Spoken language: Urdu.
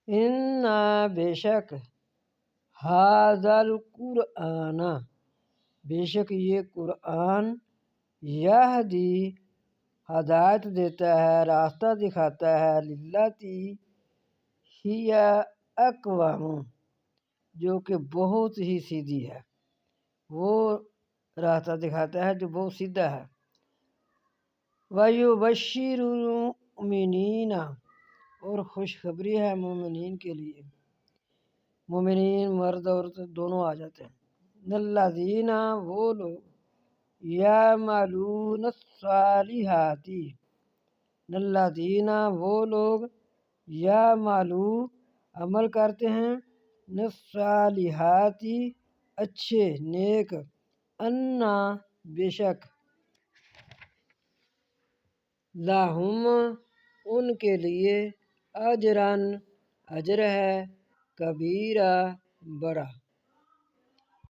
انا بے شک ھذا القرآن بے شک یہ قرآن یہدی ہدایت دیتا ہے، راستہ دکھاتا ہے، للتی ہی اقوام جو کہ بہت ہی سیدھی ہے، وہ راستہ دکھاتا ہے جو بہت سیدھا ہے۔ وَيُبَشِّرُ الْمُؤْمِنِينَ اور خوشخبری ہے مومنین کے لیے، مومنین مرد عورت دونوں آ جاتے ہیں۔ الذین وہ لوگ یعملون الصالحات الذین وہ لوگ یعملون عمل کرتے ہیں الصالحات اچھے نیک، انا بے شک لہم ان کے لیے اجرا اجر ہے، کبیرہ بڑا۔